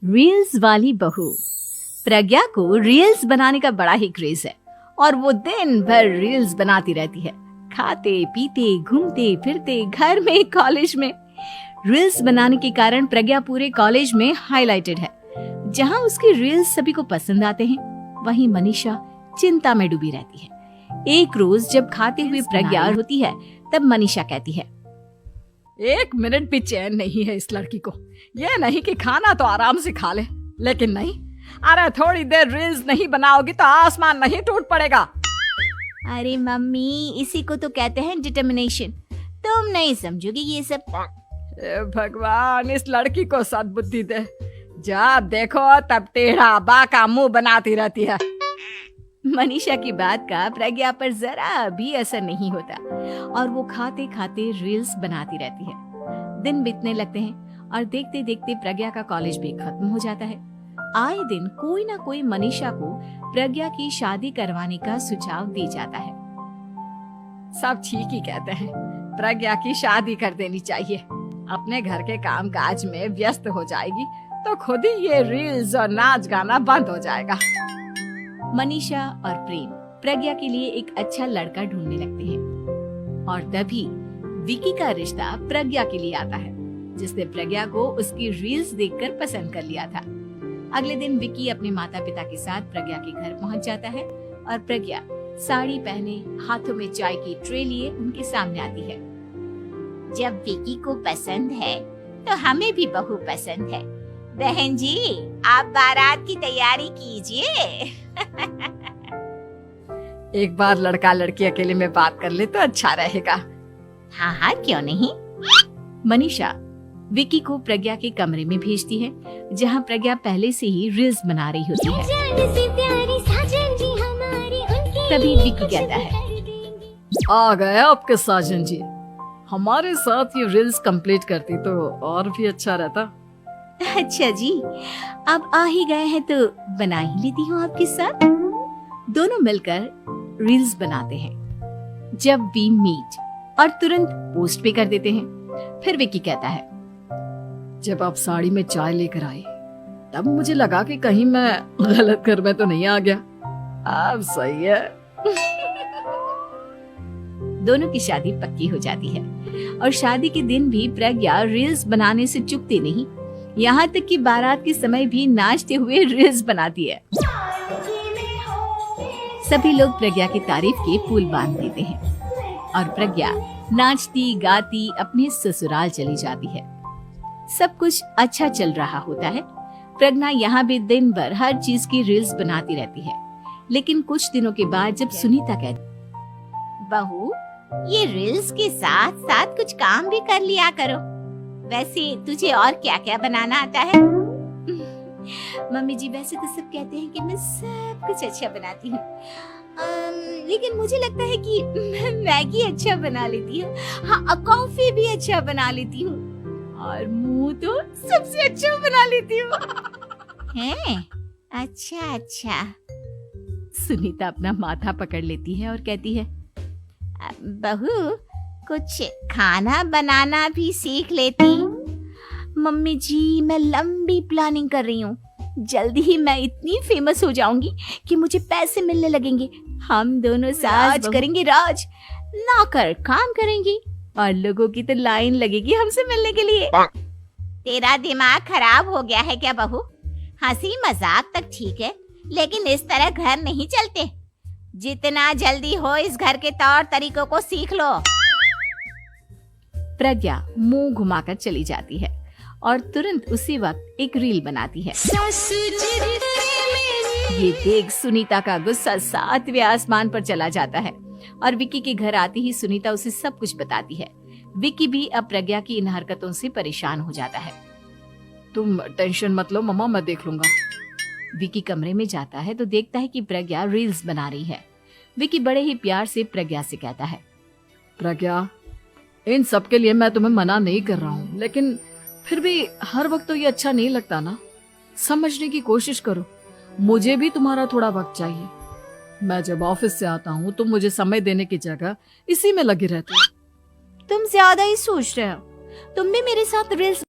Reels वाली बहू। प्रज्ञा को रील्स बनाने का बड़ा ही क्रेज है और वो दिन भर रील्स बनाती रहती है। खाते पीते घूमते फिरते घर में कॉलेज में रील्स बनाने के कारण प्रज्ञा पूरे कॉलेज में हाईलाइटेड है। जहां उसकी रील्स सभी को पसंद आते हैं, वहीं मनीषा चिंता में डूबी रहती है। एक रोज जब खाते हुए प्रज्ञा होती है, तब मनीषा कहती है, एक मिनट भी चैन नहीं है इस लड़की को। ये नहीं कि खाना तो आराम से खा ले, लेकिन नहीं, अरे थोड़ी देर रील्स नहीं बनाओगी तो आसमान नहीं टूट पड़ेगा। अरे मम्मी, इसी को तो कहते हैं डिटर्मिनेशन। तुम नहीं समझोगी ये सब। भगवान, इस लड़की को सद्बुद्धि दे। जब देखो तब टेढ़ा बाका मुंह बनाती रहती है। मनीषा की बात का प्रज्ञा पर जरा भी असर नहीं होता और वो खाते खाते रील्स बनाती रहती है। दिन बीतने लगते हैं और देखते देखते प्रज्ञा का कॉलेज भी खत्म हो जाता है। आए दिन कोई ना कोई मनीषा को प्रज्ञा की शादी करवाने का सुझाव दे जाता है। सब ठीक ही कहते हैं, प्रज्ञा की शादी कर देनी चाहिए। अपने घर के काम काज में व्यस्त हो जाएगी तो खुद ही ये रील्स और नाच गाना बंद हो जाएगा। मनीषा और प्रेम प्रज्ञा के लिए एक अच्छा लड़का ढूंढने लगते हैं और तभी विकी का रिश्ता प्रज्ञा के लिए आता है, जिसने प्रज्ञा को उसकी रील्स देखकर पसंद कर लिया था। अगले दिन विकी अपने माता पिता के साथ प्रज्ञा के घर पहुंच जाता है और प्रज्ञा साड़ी पहने हाथों में चाय की ट्रे लिए उनके सामने आती है। जब विकी को पसंद है तो हमें भी बहू पसंद है। बहन जी, आप बारात की तैयारी कीजिए। एक बार लड़का लड़की अकेले में बात कर ले तो अच्छा रहेगा। हाँ हाँ, क्यों नहीं। मनीषा विकी को प्रज्ञा के कमरे में भेजती है, जहां प्रज्ञा पहले से ही रील्स बना रही होती है। तभी विकी कहता है, आ गए आपके साजन जी। हमारे साथ ये रील्स कंप्लीट करती तो और भी अच्छा रहता। अच्छा जी, अब आ ही गए हैं तो बना ही लेती हूँ आपके साथ। दोनों मिलकर रील्स बनाते हैं। जब वी मीट और तुरंत पोस्ट भी कर देते हैं। फिर विकी कहता है, जब आप साड़ी में चाय लेकर आई तब मुझे लगा कि कहीं मैं गलत घर में तो नहीं आ गया। अब सही है। दोनों की शादी पक्की हो जाती है और शादी के दिन भी प्रज्ञा रील्स बनाने से चूकती नहीं। यहाँ तक कि बारात के समय भी नाचते हुए रील्स बनाती है। सभी लोग प्रज्ञा की तारीफ के पुल बांध देते हैं और प्रज्ञा नाचती गाती अपने ससुराल चली जाती है। सब कुछ अच्छा चल रहा होता है। प्रज्ञा यहाँ भी दिन भर हर चीज की रील्स बनाती रहती है। लेकिन कुछ दिनों के बाद जब सुनीता कहती, बहू, ये रील्स के साथ साथ कुछ काम भी कर लिया करो। वैसे तुझे और क्या क्या बनाना आता है? मम्मी जी, वैसे तो सब कहते हैं कि मैं सब कुछ अच्छा बनाती हूँ, लेकिन मुझे लगता है कि मैं मैगी अच्छा बना लेती हूँ। हाँ, कॉफी भी अच्छा बना लेती हूँ और मुंह तो सबसे अच्छा बना लेती हूँ। हैं? अच्छा अच्छा। सुनीता अपना माथा पकड़ लेती है और कहती है, बहू, कुछ खाना बनाना भी सीख लेती। मम्मी जी, मैं लंबी प्लानिंग कर रही हूँ। जल्दी ही मैं इतनी फेमस हो जाऊंगी कि मुझे पैसे मिलने लगेंगे। हम दोनों राज करेंगे, राज ना कर काम करेंगे और लोगों की तो लाइन लगेगी हमसे मिलने के लिए। तेरा दिमाग खराब हो गया है क्या बहू? हंसी मजाक तक ठीक है, लेकिन इस तरह घर नहीं चलते। जितना जल्दी हो इस घर के तौर तरीकों को सीख लो। प्रज्ञा मुंह घुमाकर चली जाती है और तुरंत उसी वक्त एक रील बनाती है। ये देख सुनीता का गुस्सा 7वें आसमान पर चला जाता है और विकी के घर आती ही सुनीता उसे सब कुछ बताती है। विकी भी अब प्रज्ञा की इन हरकतों से परेशान हो जाता है। तुम टेंशन मत लो मम्मा, मैं देख लूंगा। विकी कमरे में जाता है तो देखता है कि प्रज्ञा रील्स बना रही है। विकी बड़े ही प्यार से प्रज्ञा से कहता है, प्रज्ञा, इन सब के लिए मैं तुम्हें मना नहीं कर रहा हूँ, लेकिन फिर भी हर वक्त तो ये अच्छा नहीं लगता ना। समझने की कोशिश करो, मुझे भी तुम्हारा थोड़ा वक्त चाहिए। मैं जब ऑफिस से आता हूँ तो मुझे समय देने की जगह इसी में लगी रहती है। तुम ज्यादा ही सोच रहे हो। तुम भी मेरे साथ रील्स